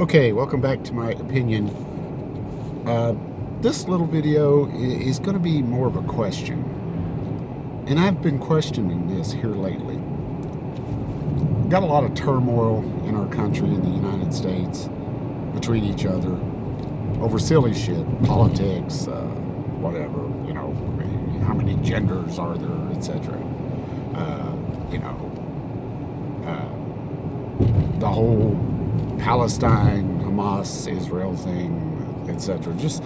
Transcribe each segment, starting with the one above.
Okay, welcome back to my opinion. This little video is going to be more of a question. And I've been questioning this here lately. Got a lot of turmoil in our country, in the United States, between each other over silly shit, politics, whatever, how many genders are there, etc. The whole Palestine, Hamas, Israel thing, etc. Just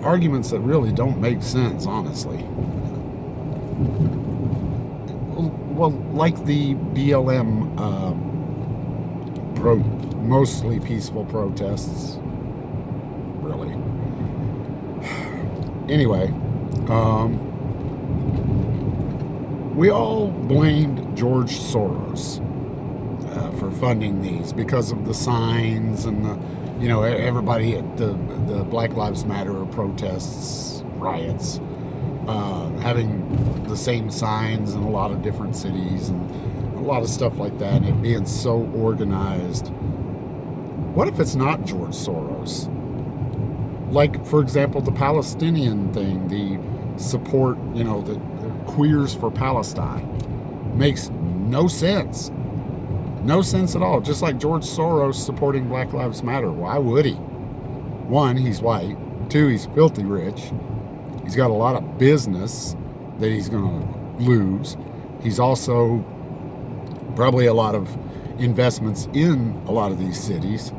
arguments that really don't make sense, honestly. Well, like the BLM mostly peaceful protests, really. Anyway, we all blamed George Soros for funding these because of the signs and everybody at the Black Lives Matter protests, riots, having the same signs in a lot of different cities and a lot of stuff like that, and it being so organized. What if it's not George Soros? Like, for example, the Palestinian thing, the support, the Queers for Palestine, makes no sense. No sense at all. Just like George Soros supporting Black Lives Matter. Why would he? One, he's white. Two, he's filthy rich. He's got a lot of business that he's going to lose. He's also probably a lot of investments in a lot of these cities.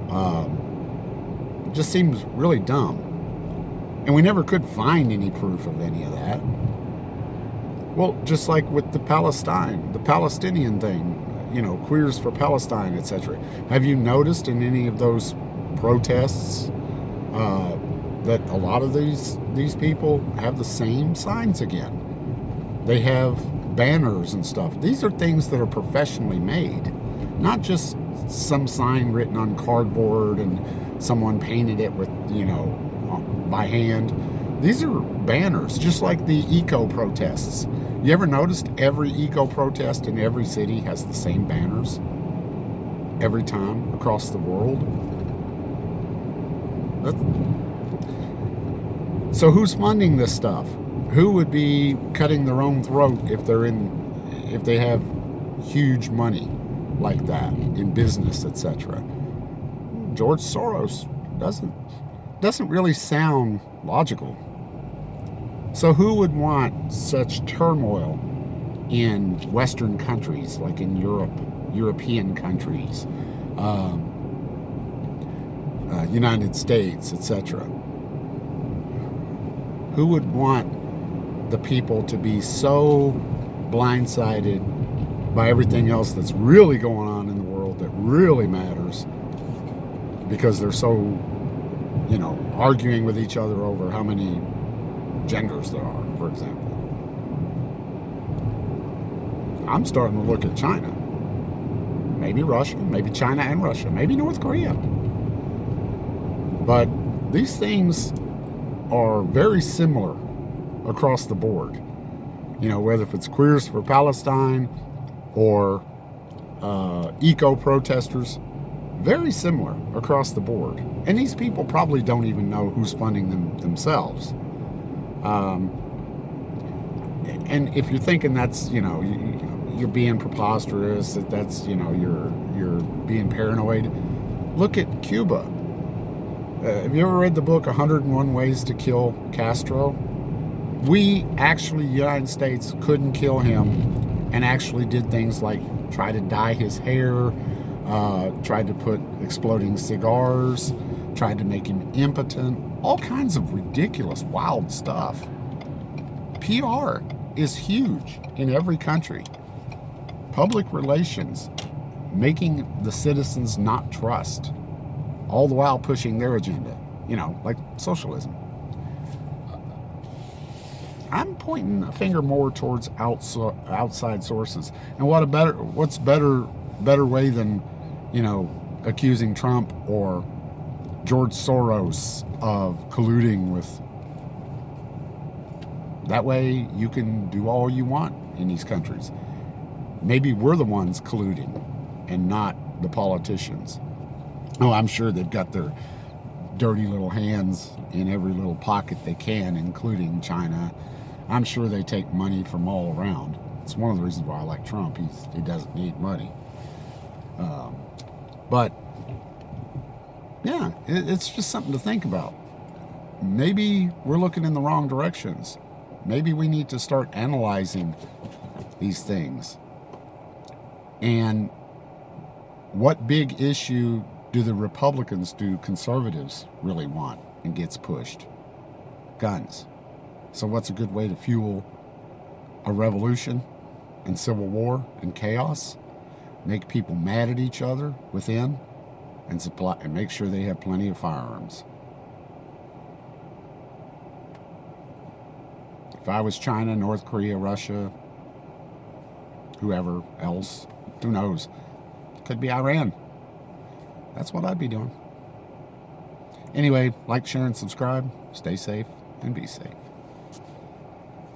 It just seems really dumb. And we never could find any proof of any of that. Well, just like with the Palestinian thing, Queers for Palestine, etc. Have you noticed in any of those protests that a lot of these people have the same signs again? They have banners and stuff. These are things that are professionally made, not just some sign written on cardboard and someone painted it with, by hand. These are banners, just like the eco protests. You ever noticed every eco protest in every city has the same banners every time across the world? So who's funding this stuff? Who would be cutting their own throat if they have huge money like that in business, etc.? George Soros doesn't really sound logical. So who would want such turmoil in Western countries, like in European countries, United States, etc.? Who would want the people to be so blindsided by everything else that's really going on in the world that really matters, because they're so, arguing with each other over how many genders there are, for example? I'm starting to look at China. Maybe Russia, maybe China and Russia, maybe North Korea. But these things are very similar across the board. Whether if it's Queers for Palestine or eco-protesters, very similar across the board. And these people probably don't even know who's funding them themselves. And if you're thinking that's, you're being preposterous, that's, you're being paranoid, look at Cuba. Have you ever read the book 101 Ways to Kill Castro? We actually, United States, couldn't kill him, and actually did things like try to dye his hair, tried to put exploding cigars, tried to make him impotent, all kinds of ridiculous, wild stuff. PR is huge in every country. Public relations, making the citizens not trust, all the while pushing their agenda, like socialism. I'm pointing a finger more towards outside sources. And what's better way than, accusing Trump or George Soros of colluding with. That way you can do all you want in these countries. Maybe we're the ones colluding and not the politicians. Oh, I'm sure they've got their dirty little hands in every little pocket they can, including China. I'm sure they take money from all around. It's one of the reasons why I like Trump. He doesn't need money. But yeah, it's just something to think about. Maybe we're looking in the wrong directions. Maybe we need to start analyzing these things. And what big issue do the Republicans, do conservatives really want and gets pushed? Guns. So what's a good way to fuel a revolution and civil war and chaos? Make people mad at each other within and supply and make sure they have plenty of firearms. If I was China, North Korea, Russia, whoever else, who knows? Could be Iran. That's what I'd be doing. Anyway, like, share, and subscribe. Stay safe and be safe.